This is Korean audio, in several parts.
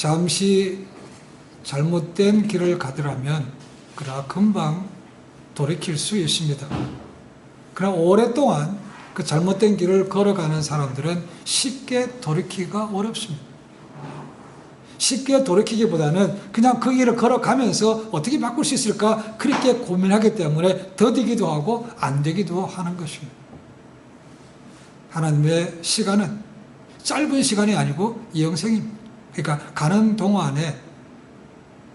잠시 잘못된 길을 가더라면 그러나 금방 돌이킬 수 있습니다. 그러나 오랫동안 그 잘못된 길을 걸어가는 사람들은 쉽게 돌이키기가 어렵습니다. 쉽게 돌이키기보다는 그냥 그 길을 걸어가면서 어떻게 바꿀 수 있을까 그렇게 고민하기 때문에 더디기도 하고 안 되기도 하는 것입니다. 하나님의 시간은 짧은 시간이 아니고 영생입니다. 그러니까 가는 동안에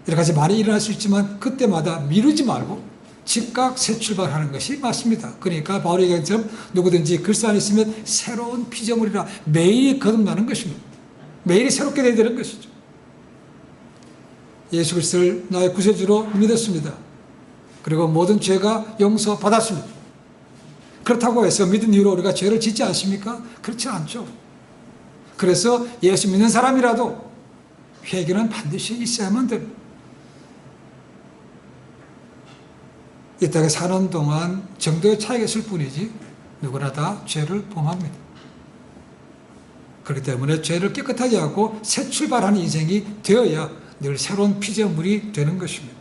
여러 가지 말이 일어날 수 있지만 그때마다 미루지 말고 즉각 새 출발하는 것이 맞습니다. 그러니까 바울의 얘기처럼 누구든지 그리스도 안에 있으면 새로운 피조물이라 매일 거듭나는 것입니다. 매일이 새롭게 되어야 되는 것이죠. 예수 그리스도를 나의 구세주로 믿었습니다. 그리고 모든 죄가 용서받았습니다. 그렇다고 해서 믿은 이후로 우리가 죄를 짓지 않습니까? 그렇지 않죠. 그래서 예수 믿는 사람이라도 회개는 반드시 있어야만 됩니다. 이 땅에 사는 동안 정도의 차이가 있을 뿐이지 누구나 다 죄를 범합니다. 그렇기 때문에 죄를 깨끗하게 하고 새 출발하는 인생이 되어야 늘 새로운 피조물이 되는 것입니다.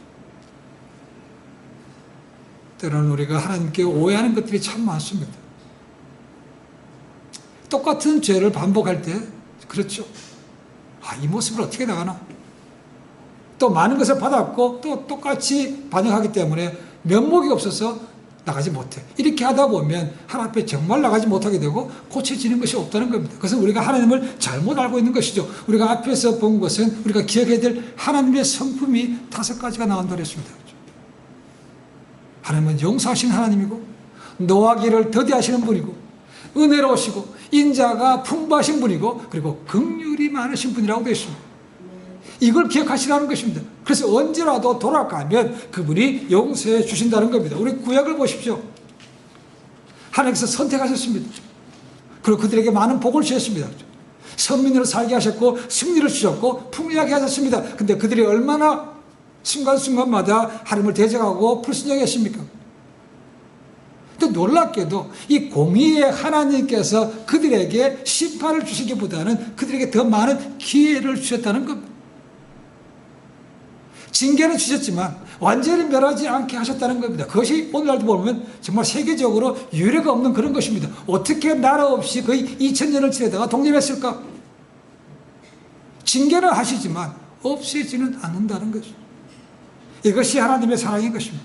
때로는 우리가 하나님께 오해하는 것들이 참 많습니다. 똑같은 죄를 반복할 때 그렇죠. 이 모습을 어떻게 나가나? 또 많은 것을 받았고 또 똑같이 반응하기 때문에 면목이 없어서 나가지 못해. 이렇게 하다 보면 하나님 앞에 정말 나가지 못하게 되고 고쳐지는 것이 없다는 겁니다. 그것은 우리가 하나님을 잘못 알고 있는 것이죠. 우리가 앞에서 본 것은 우리가 기억해야 될 하나님의 성품이 5가지가 나온다고 했습니다. 하나님은 용서하신 하나님이고 노하기를 더디하시는 분이고 은혜로우시고 인자가 풍부하신 분이고 그리고 긍휼이 많으신 분이라고 되어 있습니다. 이걸 기억하시라는 것입니다. 그래서 언제라도 돌아가면 그분이 용서해 주신다는 겁니다. 우리 구약을 보십시오. 하나님께서 선택하셨습니다. 그리고 그들에게 많은 복을 주셨습니다. 선민으로 살게 하셨고 승리를 주셨고 풍요하게 하셨습니다. 근데 그들이 얼마나 순간순간마다 하나님을 대적하고 불순종했습니까? 또 놀랍게도 이 공의의 하나님께서 그들에게 심판을 주시기보다는 그들에게 더 많은 기회를 주셨다는 겁니다. 징계는 주셨지만 완전히 멸하지 않게 하셨다는 겁니다. 그것이 오늘날도 보면 정말 세계적으로 유례가 없는 그런 것입니다. 어떻게 나라 없이 거의 2000년을 지내다가 독립했을까? 징계는 하시지만 없애지는 않는다는 것이죠. 이것이 하나님의 사랑인 것입니다.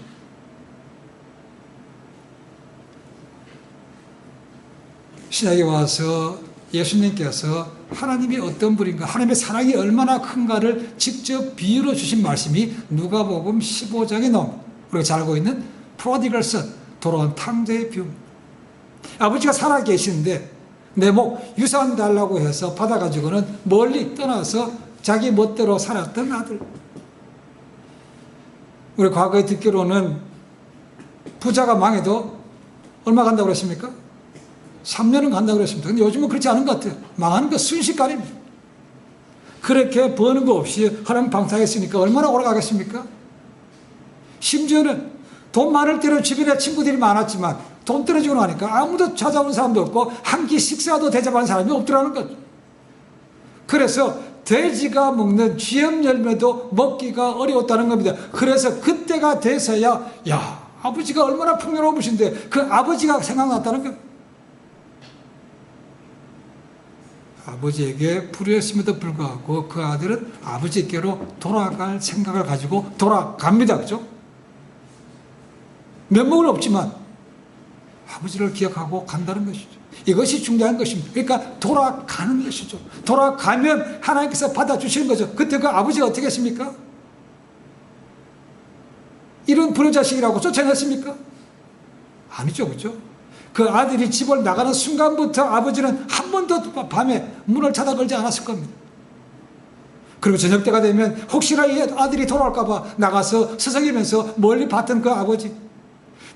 신약에 와서 예수님께서 하나님이 어떤 분인가, 하나님의 사랑이 얼마나 큰가를 직접 비유로 주신 말씀이 누가복음 15장에 나옵니다. 우리가 잘 알고 있는 프로디걸 선, 돌아온 탕자의 비유입니다. 아버지가 살아 계시는데 내 목 유산 달라고 해서 받아가지고는 멀리 떠나서 자기 멋대로 살았던 아들. 우리 과거에 듣기로는 부자가 망해도 얼마 간다고 그랬습니까? 3년은 간다고 그랬습니다. 근데 요즘은 그렇지 않은 것 같아요. 망하는 거 순식간입니다. 그렇게 버는 거 없이 하나님 방탕했으니까 얼마나 오래 가겠습니까? 심지어는 돈 많을 때는 주변에 친구들이 많았지만 돈 떨어지고 나니까 아무도 찾아오는 사람도 없고 한 끼 식사도 대접하는 사람이 없더라는 거죠. 그래서 돼지가 먹는 쥐염 열매도 먹기가 어려웠다는 겁니다. 그래서 그때가 돼서야 아버지가 얼마나 풍요로우신데 그 아버지가 생각났다는 겁니다. 아버지에게 불효했음에도 불구하고 그 아들은 아버지께로 돌아갈 생각을 가지고 돌아갑니다. 그죠? 면목은 없지만 아버지를 기억하고 간다는 것이죠. 이것이 중요한 것입니다. 그러니까 돌아가는 것이죠. 돌아가면 하나님께서 받아주시는 거죠. 그때 그 아버지가 어떻게 했습니까? 이런 불효자식이라고 쫓아냈습니까? 아니죠. 그죠? 그 아들이 집을 나가는 순간부터 아버지는 한 번도 밤에 문을 찾아 걸지 않았을 겁니다. 그리고 저녁 때가 되면 혹시나 이 아들이 돌아올까 봐 나가서 서성이면서 멀리 봤던 그 아버지.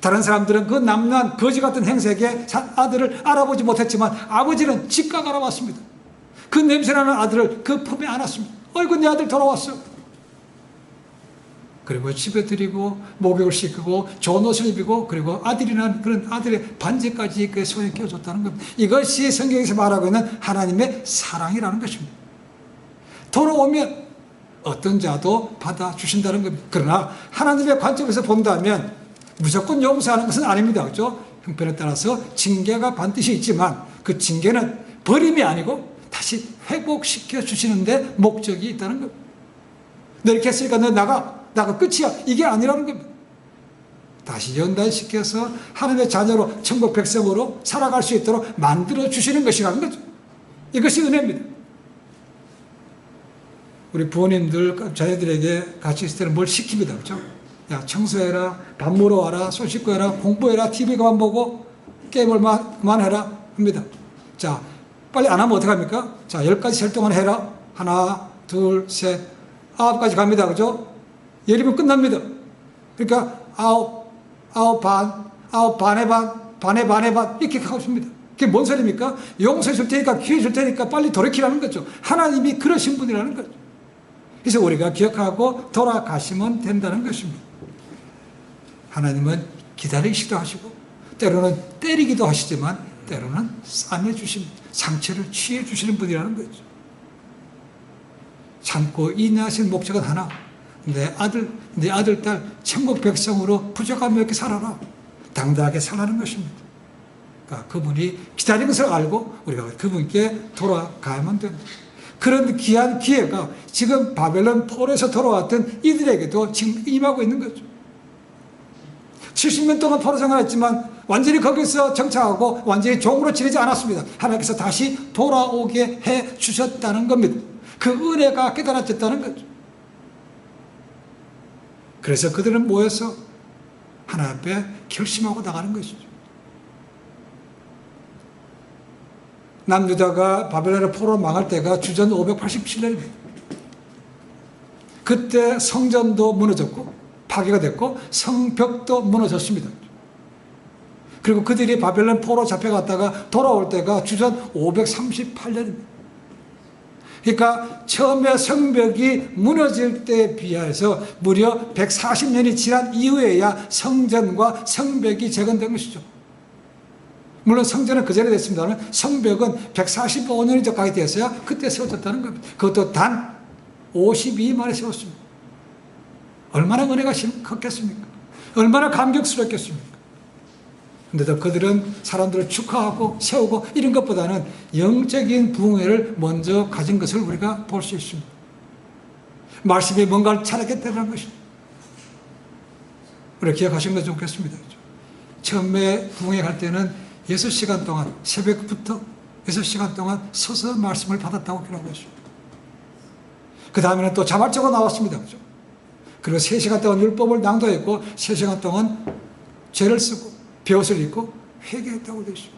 다른 사람들은 그 남난 거지 같은 행색의 아들을 알아보지 못했지만 아버지는 즉각 알아봤습니다. 그 냄새나는 아들을 그 품에 안았습니다. 어이구 내 아들 돌아왔어. 그리고 집에 들이고 목욕을 시키고 좋은 옷을 입히고 그리고 아들이나 그런 아들의 반지까지 그 손에 끼워줬다는 겁니다. 이것이 성경에서 말하고 있는 하나님의 사랑이라는 것입니다. 돌아오면 어떤 자도 받아주신다는 겁니다. 그러나 하나님의 관점에서 본다면 무조건 용서하는 것은 아닙니다. 그렇죠? 형편에 따라서 징계가 반드시 있지만 그 징계는 버림이 아니고 다시 회복시켜 주시는데 목적이 있다는 겁니다. 너 이렇게 했으니까 너 나가 끝이야. 이게 아니라는 겁니다. 다시 연단시켜서 하나님의 자녀로 천국 백성으로 살아갈 수 있도록 만들어 주시는 것이라는 거죠. 이것이 은혜입니다. 우리 부모님들 자녀들에게 같이 있을 때는 뭘 시킵니다. 그렇죠? 야, 청소해라, 밥 먹으러 와라, 손 씻고 해라, 공부해라, TV 그만 보고 게임을 그만해라 합니다. 자, 빨리 안 하면 어떡합니까? 자, 10가지 셀 동안 해라. 하나, 둘, 셋, 9가지 갑니다. 그죠? 예리면 끝납니다. 그러니까 9 반, 9 반의 반, 반의 반의 반 이렇게 하고 있습니다. 그게 뭔 소리입니까? 용서해 줄 테니까, 기회 줄 테니까 빨리 돌이키라는 거죠. 하나님이 그러신 분이라는 거죠. 그래서 우리가 기억하고 돌아가시면 된다는 것입니다. 하나님은 기다리시기도 하시고 때로는 때리기도 하시지만 때로는 싸매주십니다. 상처를 취해주시는 분이라는 거죠. 참고 인내하신 목적은 하나, 내 아들, 딸 천국 백성으로 부족함이 없게 살아라. 당당하게 살라는 것입니다. 그러니까 그분이 기다리는 것을 알고 우리가 그분께 돌아가야만 됩니다. 그런 귀한 기회가 지금 바벨론 포로에서 돌아왔던 이들에게도 지금 임하고 있는 거죠. 70년 동안 포로 생활했지만 완전히 거기서 정착하고 완전히 종으로 지내지 않았습니다. 하나님께서 다시 돌아오게 해 주셨다는 겁니다. 그 은혜가 깨달아졌다는 거죠. 그래서 그들은 모여서 하나님 앞에 결심하고 나가는 것이죠. 남유다가 바벨론의 포로로 망할 때가 주전 587년입니다. 그때 성전도 무너졌고 파괴가 됐고 성벽도 무너졌습니다. 그리고 그들이 바벨론 포로 잡혀갔다가 돌아올 때가 주전 538년입니다. 그러니까 처음에 성벽이 무너질 때에 비해서 무려 140년이 지난 이후에야 성전과 성벽이 재건된 것이죠. 물론 성전은 그 전에 됐습니다만 성벽은 145년이 적하게 되었어야 그때 세워졌다는 겁니다. 그것도 단 52일 만에 세웠습니다. 얼마나 은혜가 컸겠습니까? 얼마나 감격스럽겠습니까? 그런데도 그들은 사람들을 축하하고 세우고 이런 것보다는 영적인 부흥회를 먼저 가진 것을 우리가 볼 수 있습니다. 말씀이 뭔가를 잘하겠다는 것입니다. 우리가 기억하시는 것 좋겠습니다. 처음에 부흥회 갈 때는 6시간 동안 새벽부터 6시간 동안 서서 말씀을 받았다고 기록하고 있습니다. 그 다음에는 또 자발적으로 나왔습니다. 그죠? 그리고 3시간 동안 율법을 낭독했고 3시간 동안 죄를 쓰고 벼옷을 입고 회개했다고 되어 있습니다.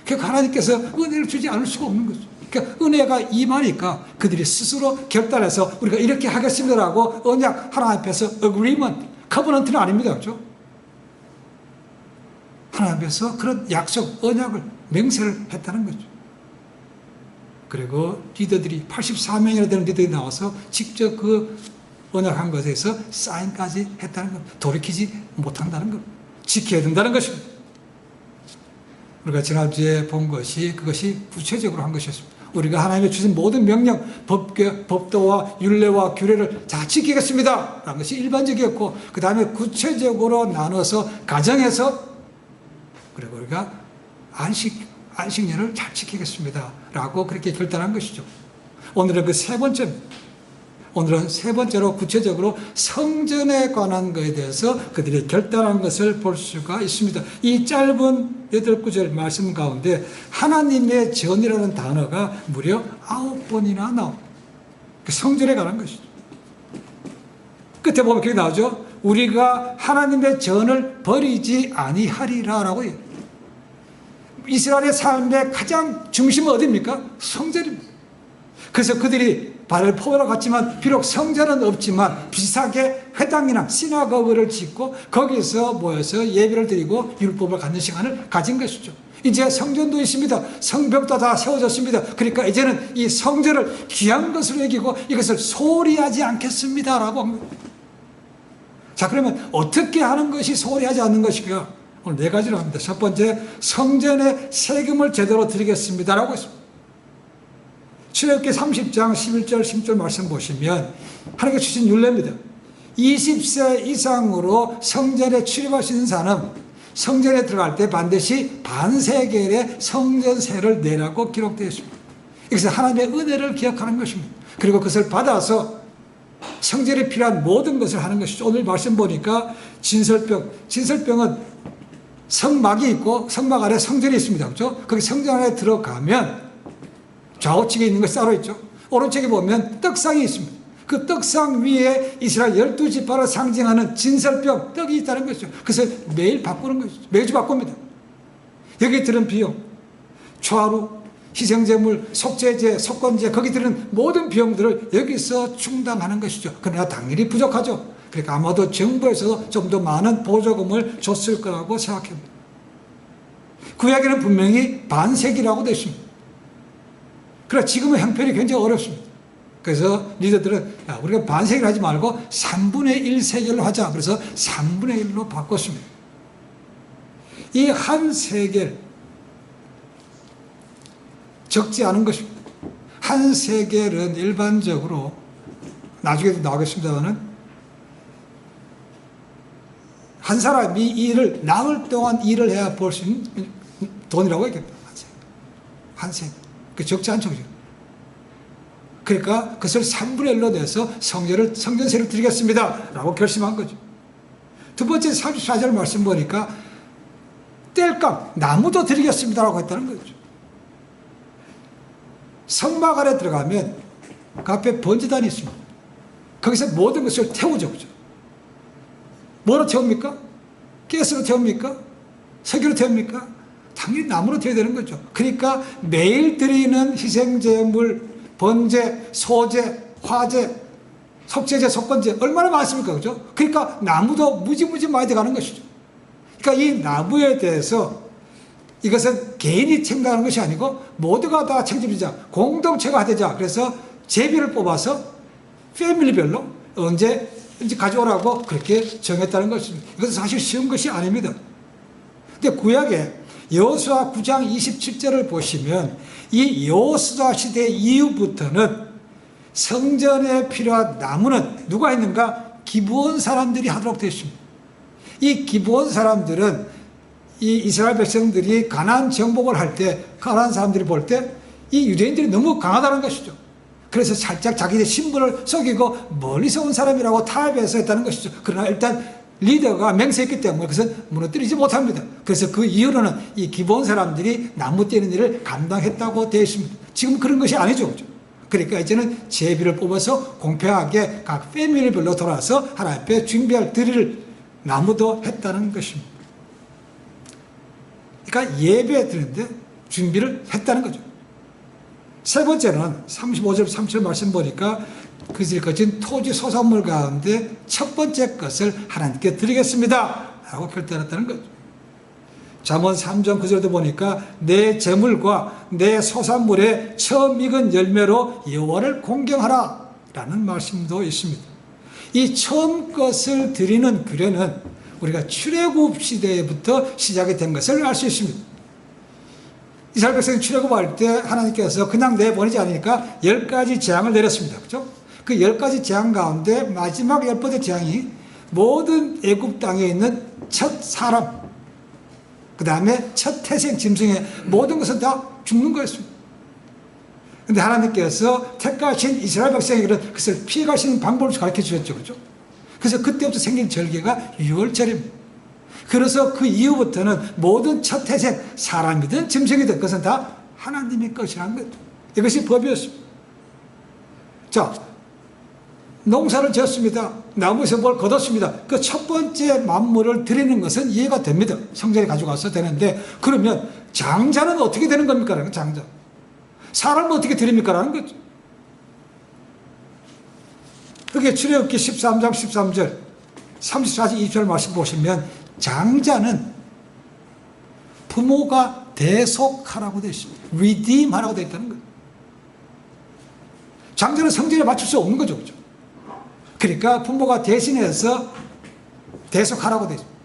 그러니까 하나님께서 은혜를 주지 않을 수가 없는 거죠. 그러니까 은혜가 임하니까 그들이 스스로 결단해서 우리가 이렇게 하겠습니다라고 언약 하나님 앞에서 agreement, covenant는 아닙니다. 그렇죠? 하나님 앞에서 그런 약속, 언약을 맹세를 했다는 거죠. 그리고 리더들이 84명이나 되는 리더들이 나와서 직접 그 언약한 것에서 사인까지 했다는 겁니다. 돌이키지 못한다는 겁니다. 지켜야 된다는 것입니다. 우리가 지난주에 본 것이 그것이 구체적으로 한 것이었습니다. 우리가 하나님의 주신 모든 명령, 법도와 율례와 규례를 다 지키겠습니다 라는 것이 일반적이었고 그 다음에 구체적으로 나눠서 가정에서 그리고 우리가 안식년을 잘 지키겠습니다 라고 그렇게 결단한 것이죠. 오늘은 그 오늘은 세 번째로 구체적으로 성전에 관한 것에 대해서 그들이 결단한 것을 볼 수가 있습니다. 이 짧은 8구절 말씀 가운데 하나님의 전이라는 단어가 무려 9번이나 나옵니다. 성전에 관한 것이죠. 끝에 보면 그게 나오죠. 우리가 하나님의 전을 버리지 아니하리라 라고 해요. 이스라엘의 삶의 가장 중심은 어디입니까? 성전입니다. 그래서 그들이 바벨 포로로 갔지만 비록 성전은 없지만 비슷하게 회당이나 시나고그를 짓고 거기서 모여서 예배를 드리고 율법을 갖는 시간을 가진 것이죠. 이제 성전도 있습니다. 성벽도 다 세워졌습니다. 그러니까 이제는 이 성전을 귀한 것으로 여기고 이것을 소홀히 하지 않겠습니다라고 합니다. 자, 그러면 어떻게 하는 것이 소홀히 하지 않는 것일까? 오늘 4가지로 합니다. 첫 번째, 성전에 세금을 제대로 드리겠습니다라고 했습니다. 출애굽기 30장 11절 16절 말씀 보시면 하나님께 주신 율례입니다. 20세 이상으로 성전에 출입할 수 있는 사람은 성전에 들어갈 때 반드시 반세겔의 성전세를 내라고 기록되어 있습니다. 이것은 하나님의 은혜를 기억하는 것입니다. 그리고 그것을 받아서 성전에 필요한 모든 것을 하는 것이죠. 오늘 말씀 보니까 진설병은 성막이 있고 성막 아래 성전이 있습니다. 그렇죠? 거기 성전 안에 들어가면 좌우측에 있는 것이 따로 있죠. 오른쪽에 보면 떡상이 있습니다. 그 떡상 위에 이스라엘 12지파를 상징하는 진설병, 떡이 있다는 것이죠. 그래서 매일 바꾸는 것이죠. 매주 바꿉니다. 여기에 들은 비용, 초하루, 희생제물, 속죄제, 속건제, 거기 들은 모든 비용들을 여기서 충당하는 것이죠. 그러나 당연히 부족하죠. 그러니까 아마도 정부에서도 좀 더 많은 보조금을 줬을 거라고 생각합니다. 구약에는 분명히 반세기라고 되어 있습니다. 그러나 지금은 형편이 굉장히 어렵습니다. 그래서 리더들은 우리가 반세기를 하지 말고 3분의 1 세겔로 하자. 그래서 3분의 1로 바꿨습니다. 이 한 세겔 적지 않은 것입니다. 한 세겔은 일반적으로 나중에도 나오겠습니다만은 한 사람이 이 일을 나흘 동안 일을 해야 벌 수 있는 돈이라고 했겠다. 한 세겔. 그 적지 않죠. 그러니까 그것을 3분의 1로 내서 성전세를 드리겠습니다. 라고 결심한 거죠. 두 번째 34절 말씀 보니까 땔감, 나무도 드리겠습니다라고 했다는 거죠. 성막 안에 들어가면 그 앞에 번제단이 있습니다. 거기서 모든 것을 태우죠. 그죠? 뭐로 태웁니까? 가스로 태웁니까? 석유로 태웁니까? 당연히 나무로 태워야 되는 거죠. 그러니까 매일 드리는 희생제물, 번제, 소제, 화제, 속죄제, 속건제 얼마나 많습니까? 그죠? 그러니까 나무도 무지무지 많이 들어가는 것이죠. 그러니까 이 나무에 대해서 이것은 개인이 챙겨하는 것이 아니고 모두가 다 책임지자, 공동체가 되자. 그래서 제비를 뽑아서 패밀리별로 언제 가져오라고 그렇게 정했다는 것입니다. 이것은 사실 쉬운 것이 아닙니다. 근데 구약에 여호수아 9장 27절을 보시면 이 여호수아 시대 이후부터는 성전에 필요한 나무는 누가 했는가? 기브온 사람들이 하도록 되어 있습니다. 이 기브온 사람들은 이 이스라엘 백성들이 가나안 정복을 할 때 가나안 사람들이 볼 때 이 유대인들이 너무 강하다는 것이죠. 그래서 살짝 자기의 신분을 속이고 멀리서 온 사람이라고 타협해서 했다는 것이죠. 그러나 일단 리더가 맹세했기 때문에 그것은 무너뜨리지 못합니다. 그래서 그 이후로는 이 기본 사람들이 나무 떼는 일을 감당했다고 되어 있습니다. 지금 그런 것이 아니죠. 그죠? 그러니까 이제는 제비를 뽑아서 공평하게 각 패밀리별로 돌아서 하나님 앞에 준비할 드릴 나무도 했다는 것입니다. 그러니까 예배 드리는데 준비를 했다는 거죠. 세 번째는 35절 37절 말씀 보니까 그들이 거친 토지 소산물 가운데 첫 번째 것을 하나님께 드리겠습니다 라고 결단했다는 거죠. 잠언 3장 9절도 보니까 내 재물과 내 소산물의 처음 익은 열매로 여호와를 공경하라 라는 말씀도 있습니다. 이 처음 것을 드리는 규례는 우리가 출애굽 시대부터 시작이 된 것을 알 수 있습니다. 이스라엘 백성이 출애굽할 때 하나님께서 그냥 내보내지 않으니까 10가지 재앙을 내렸습니다. 그렇죠? 그 10가지 재앙 가운데 마지막 10번째 재앙이 모든 애굽 땅에 있는 첫 사람, 그 다음에 첫 태생 짐승의 모든 것은 다 죽는 거였습니다. 그런데 하나님께서 택하신 이스라엘 백성에게는 그것을 피해갈 수 있는 방법을 가르쳐 주셨죠. 그렇죠? 그래서 그때부터 생긴 절기가 유월절입니다. 그래서 그 이후부터는 모든 첫 태생, 사람이든 짐승이든 그것은 다 하나님의 것이라는 거죠. 이것이 법이었습니다. 자, 농사를 지었습니다. 나무에서 뭘 거뒀습니다. 그 첫 번째 만물을 드리는 것은 이해가 됩니다. 성전에 가져가서 되는데, 그러면 장자는 어떻게 되는 겁니까? 라는 장자. 사람은 어떻게 드립니까? 라는 거죠. 그게 출애굽기 13장 13절, 34절 20절 말씀 보시면 장자는 부모가 대속하라고 되어 있습니다. redeem 하라고 되어 있다는 거예요. 장자는 성전에 맞출 수 없는 거죠. 그렇죠? 그러니까 부모가 대신해서 대속하라고 되어 있습니다.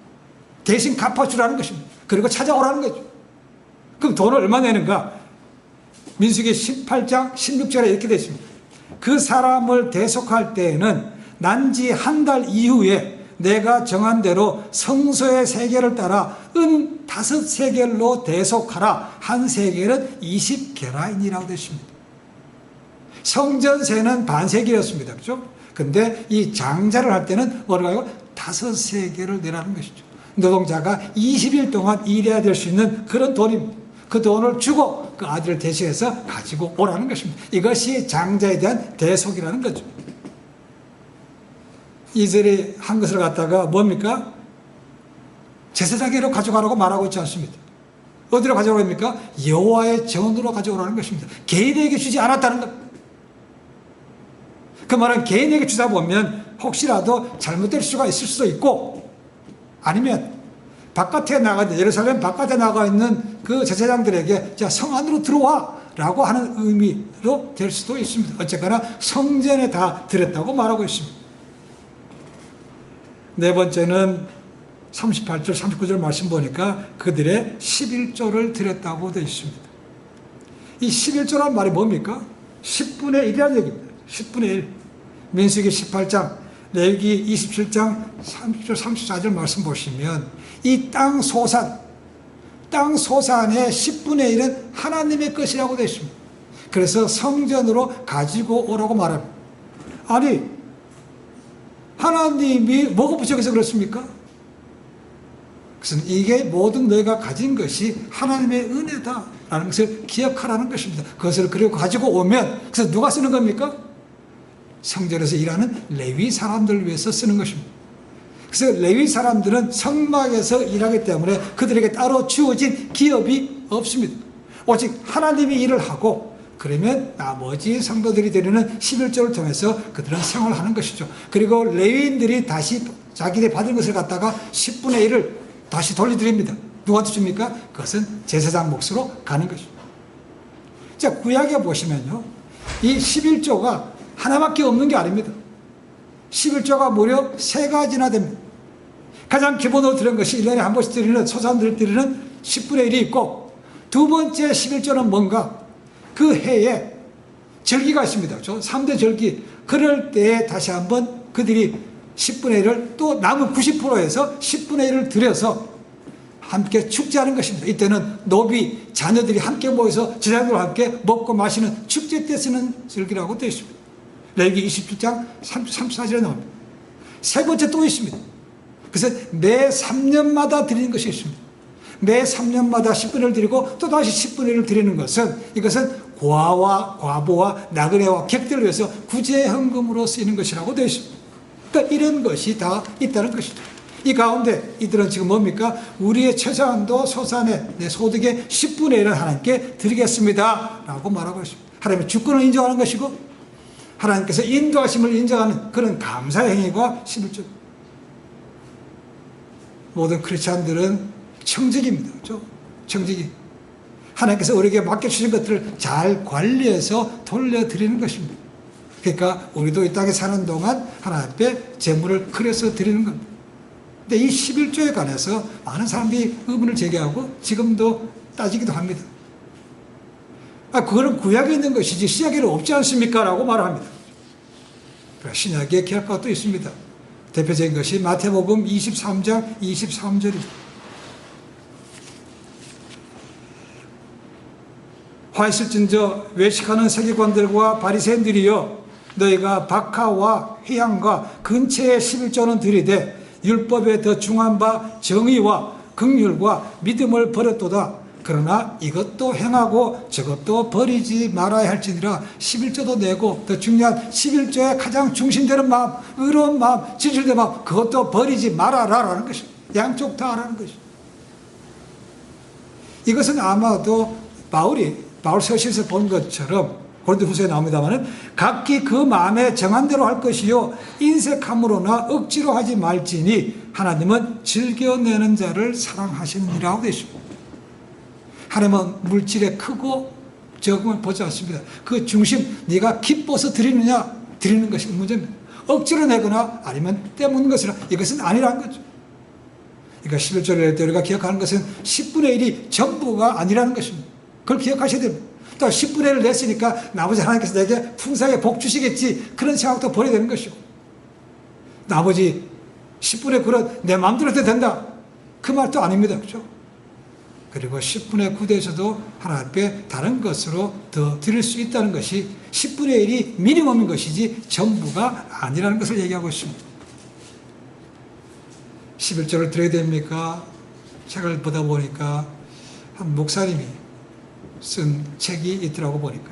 대신 갚아주라는 것입니다. 그리고 찾아오라는 거죠. 그럼 돈을 얼마 내는가? 민수기 18장 16절에 이렇게 되어 있습니다. 그 사람을 대속할 때에는 난지 한 달 이후에 내가 정한 대로 성소의 세겔을 따라 은 5세겔로 대속하라. 한 세겔은 20게라인이라고 되어 있습니다. 성전세는 반세겔이었습니다. 그렇죠? 근데 이 장자를 할 때는 뭐라고? 5세겔을 내라는 것이죠. 노동자가 20일 동안 일해야 될 수 있는 그런 돈입니다. 그 돈을 주고 그 아들을 대신해서 가지고 오라는 것입니다. 이것이 장자에 대한 대속이라는 거죠. 이들이 한 것을 갖다가 뭡니까? 제사장에로 가져가라고 말하고 있지 않습니다. 어디로 가져오라고 합니까? 여호와의 전으로 가져오라는 것입니다. 개인에게 주지 않았다는 것. 그 말은 개인에게 주다 보면 혹시라도 잘못될 수가 있을 수도 있고, 아니면 바깥에 나가, 예루살렘 바깥에 나가 있는 그 제사장들에게 자, 성 안으로 들어와 라고 하는 의미로 될 수도 있습니다. 어쨌거나 성전에 다 드렸다고 말하고 있습니다. 네 번째는 38절 39절 말씀 보니까 그들의 11조를 드렸다고 되어 있습니다. 이 11조란 말이 뭡니까? 10분의 1이라는 얘기입니다. 10분의 1. 민수기 18장, 레위기 27장 30절 34절 말씀 보시면 이 땅 소산의 10분의 1은 하나님의 것이라고 되어 있습니다. 그래서 성전으로 가지고 오라고 말합니다. 아니, 하나님이 뭐가 부족해서 그렇습니까? 그래서 이게 모든 너희가 가진 것이 하나님의 은혜다라는 것을 기억하라는 것입니다. 그것을 그리고 가지고 오면, 그래서 누가 쓰는 겁니까? 성전에서 일하는 레위 사람들을 위해서 쓰는 것입니다. 그래서 레위 사람들은 성막에서 일하기 때문에 그들에게 따로 주어진 기업이 없습니다. 오직 하나님이 일을 하고, 그러면 나머지 성도들이 드리는 11조를 통해서 그들은 생활하는 것이죠. 그리고 레위인들이 다시 자기들이 받은 것을 갖다가 10분의 1을 다시 돌려드립니다. 누구한테 줍니까? 그것은 제사장 몫으로 가는 것이죠. 자, 구약에 보시면요, 이 11조가 하나밖에 없는 게 아닙니다. 11조가 무려 3가지나 됩니다. 가장 기본으로 드리는 것이 1년에 한 번씩 드리는 소산들 드리는 10분의 1이 있고, 두 번째 11조는 뭔가? 그 해에 절기가 있습니다. 3대 절기. 그럴 때에 다시 한번 그들이 10분의 1을 또 남은 90%에서 10분의 1을 들여서 함께 축제하는 것입니다. 이때는 노비, 자녀들이 함께 모여서 제자들과 함께 먹고 마시는 축제 때 쓰는 절기라고 되어 있습니다. 레위기 27장 34절에 나옵니다. 세 번째 또 있습니다. 그래서 매 3년마다 드리는 것이 있습니다. 매 3년마다 10분의 1을 드리고 또 다시 10분의 1을 드리는 것은, 이것은 고아와 과부와 나그네와 객들을 위해서 구제헌금으로 쓰이는 것이라고 되어 있습니다. 그러니까 이런 것이 다 있다는 것이죠. 이 가운데 이들은 지금 뭡니까? 우리의 최소한도 소산의 내 소득의 10분의 1을 하나님께 드리겠습니다 라고 말하고 있습니다. 하나님의 주권을 인정하는 것이고, 하나님께서 인도하심을 인정하는 그런 감사의 행위가 11조. 모든 크리스찬들은 청직입니다. 그렇죠? 청직이. 하나님께서 우리에게 맡겨주신 것들을 잘 관리해서 돌려드리는 것입니다. 그러니까 우리도 이 땅에 사는 동안 하나님 앞에 재물을 그려서 드리는 겁니다. 근데 이 11조에 관해서 많은 사람들이 의문을 제기하고 지금도 따지기도 합니다. 그거는 구약에 있는 것이지 신약에는 없지 않습니까? 라고 말합니다. 신약에 기록한 것도 있습니다. 대표적인 것이 마태복음 23장 23절입니다. 화 있을진저 외식하는 세계관들과 바리새인들이여, 너희가 박하와 회향과 근처의 11조는 드리되 율법에 더 중한 바 정의와 긍휼과 믿음을 버렸도다. 그러나 이것도 행하고 저것도 버리지 말아야 할지니라. 11조도 내고 더 중요한 11조의 가장 중심되는 마음, 의로운 마음, 진실된 마음, 그것도 버리지 말아라라는 것입니다. 양쪽 다 하라는 것입니다. 이것은 아마도 바울 서신에서 본 것처럼 고린도후서에 나옵니다만, 각기 그 마음에 정한 대로 할 것이요 인색함으로나 억지로 하지 말지니 하나님은 즐겨내는 자를 사랑하시느니라 되어 있습니다. 하나님은 물질에 크고 적음을 보지 않습니다. 그 중심, 네가 기뻐서 드리느냐 드리는 것이 문제입니다. 억지로 내거나 아니면 떼묻는 것이라, 이것은 아니라는 거죠. 그러니까 11조를 낼 때 우리가 기억하는 것은 10분의 1이 전부가 아니라는 것입니다. 그걸 기억하셔야 됩니다. 또 10분의 1을 냈으니까 나머지 하나님께서 내게 풍성하게 복 주시겠지. 그런 생각도 버려야 되는 것이고, 나머지 10분의 9는 내 마음대로 해도 된다. 그 말도 아닙니다. 그렇죠? 그리고 10분의 9 대에서도 하나님 앞에 다른 것으로 더 드릴 수 있다는 것이 10분의 1이 미니멈인 것이지 전부가 아니라는 것을 얘기하고 있습니다. 11조를 드려야 됩니까? 책을 보다 보니까 한 목사님이 쓴 책이 있더라고 보니까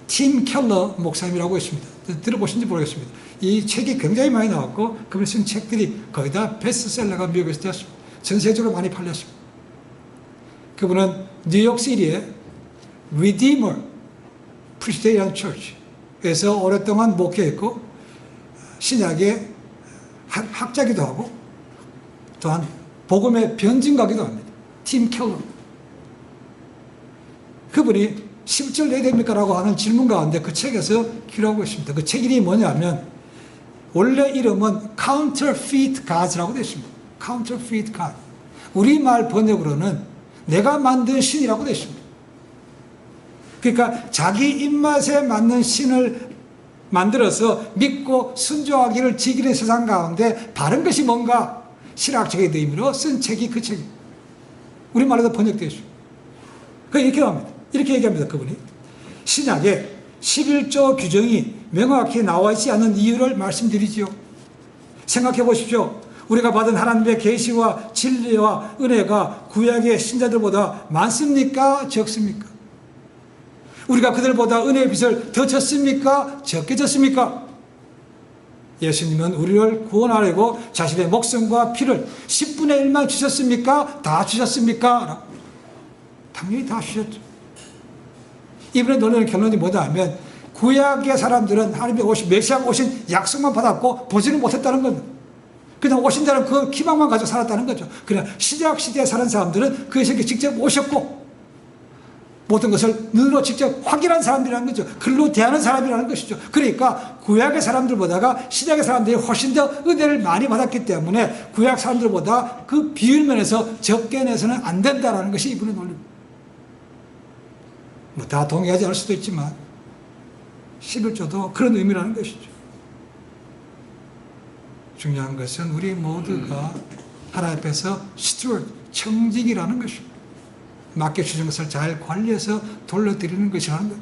팀 켈러 목사님이라고 있습니다. 들어보신지 모르겠습니다. 이 책이 굉장히 많이 나왔고 그분이 쓴 책들이 거의 다 베스트셀러가 미국에서 되었습니다. 전 세계적으로 많이 팔렸습니다. 그분은 뉴욕시티의 Redeemer Presbyterian Church에서 오랫동안 목회했고 신약의 학자기도 하고 또한 복음의 변증가기도 합니다. 팀 켈러. 그분이 10절 내야 됩니까? 라고 하는 질문 가운데 그 책에서 기록하고 있습니다. 그 책 이름이 뭐냐면 원래 이름은 Counterfeit Gods라고 되어 있습니다. Counterfeit God. 우리말 번역으로는 내가 만든 신이라고 되어 있습니다. 그러니까 자기 입맛에 맞는 신을 만들어서 믿고 순종하기를 지키는 세상 가운데 바른 것이 뭔가 신학적인 의미로 쓴 책이 그 책입니다. 우리말로도 번역되어 있습니다. 이렇게 합니다. 이렇게 얘기합니다. 그분이 신약에 11조 규정이 명확히 나와 있지 않은 이유를 말씀드리지요. 생각해 보십시오. 우리가 받은 하나님의 계시와 진리와 은혜가 구약의 신자들보다 많습니까? 적습니까? 우리가 그들보다 은혜의 빚을 더 졌습니까? 적게 졌습니까? 예수님은 우리를 구원하려고 자신의 목숨과 피를 10분의 1만 주셨습니까? 다 주셨습니까? 당연히 다 주셨죠. 이번에 논의하는 결론이 뭐다 하면 구약의 사람들은 하나님의 메시아가 오신 약속만 받았고 보지는 못했다는 겁니다. 그냥 오신 자는 그 기망만 가지고 살았다는 거죠. 그냥 신약 시대에 사는 사람들은 그 세계에 직접 오셨고 모든 것을 눈으로 직접 확인한 사람들이라는 거죠. 글로 대하는 사람이라는 것이죠. 그러니까 구약의 사람들보다가 신약의 사람들이 훨씬 더 은혜를 많이 받았기 때문에 구약 사람들보다 그 비율 면에서 적게 내서는 안 된다는 것이 이분의 논리입니다. 다 동의하지 않을 수도 있지만 11조도 그런 의미라는 것이죠. 중요한 것은 우리 모두가 하나님 앞에서 스튜어드, 청직이라는 것입니다. 맡겨주신 것을 잘 관리해서 돌려드리는 것이라는 것.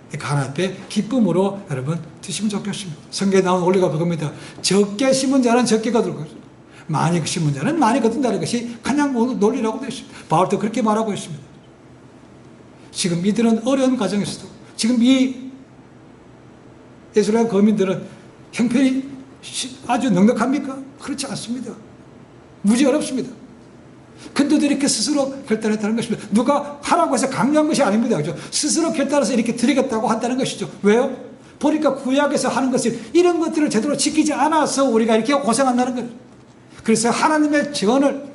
그러니까 하나님 앞에 기쁨으로 여러분 드시면 좋겠습니다. 성경에 나온 원리가 그겁니다. 적게 심은 자는 적게 거둘 것이고 많이 심은 자는 많이 거둔다는 것이 그냥 논리라고 되어 있습니다. 바울도 그렇게 말하고 있습니다. 지금 이들은 어려운 과정에서도 지금 이 이스라엘 거민들은 형편이 아주 넉넉합니까? 그렇지 않습니다. 무지 어렵습니다. 근데 이렇게 스스로 결단했다는 것입니다. 누가 하라고 해서 강요한 것이 아닙니다. 그죠? 스스로 결단해서 이렇게 드리겠다고 한다는 것이죠. 왜요? 보니까 구약에서 하는 것을 이런 것들을 제대로 지키지 않아서 우리가 이렇게 고생한다는 거예요. 그래서 하나님의 전을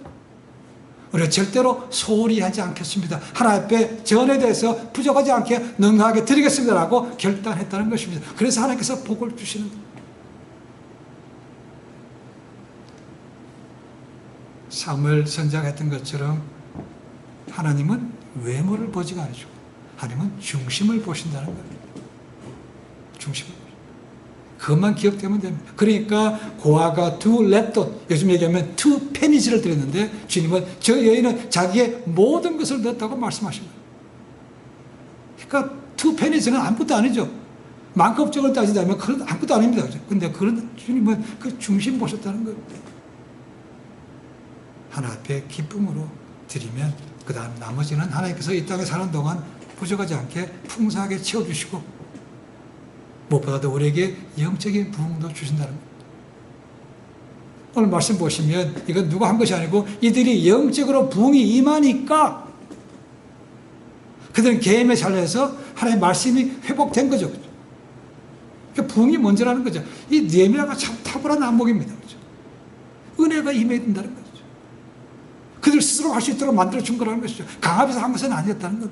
우리가 절대로 소홀히 하지 않겠습니다. 하나님 앞에 전에 대해서 부족하지 않게 능하게 드리겠습니다라고 결단했다는 것입니다. 그래서 하나님께서 복을 주시는 거예요. 사무엘 선지자가 했던 것처럼 하나님은 외모를 보지가 않으시고 하나님은 중심을 보신다는 거예요. 중심을. 그것만 기억되면 됩니다. 그러니까 고아가 두 랩돈, 요즘 얘기하면 투 페니지를 드렸는데 주님은 저 여인은 자기의 모든 것을 넣었다고 말씀하십니다. 그러니까 투 페니지는 아무것도 아니죠. 만급적으로 따지자면 그건 아무것도 아닙니다. 그런데 그런 주님은 그 중심 보셨다는 거예요. 하나님 앞에 기쁨으로 드리면 그 다음 나머지는 하나님께서 이 땅에 사는 동안 부족하지 않게 풍성하게 채워주시고 무엇보다도 우리에게 영적인 부흥도 주신다는 겁니다. 오늘 말씀 보시면 이건 누가 한 것이 아니고 이들이 영적으로 부흥이 임하니까 그들은 개인의 삶에서 하나님의 말씀이 회복된 거죠. 그러니까 부흥이 먼저라는 거죠. 이 느헤미야가 참 탁월한 안목입니다. 그렇죠? 은혜가 임해야 된다는 거죠. 그들 스스로 할 수 있도록 만들어준 거라는 것이죠. 강압해서 한 것은 아니었다는 것.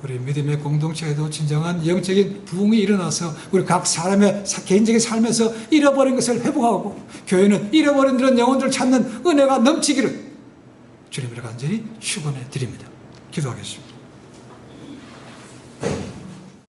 우리 믿음의 공동체에도 진정한 영적인 부흥이 일어나서 우리 각 사람의 개인적인 삶에서 잃어버린 것을 회복하고 교회는 잃어버린 그런 영혼들을 찾는 은혜가 넘치기를 주님을 간절히 축원해 드립니다. 기도하겠습니다.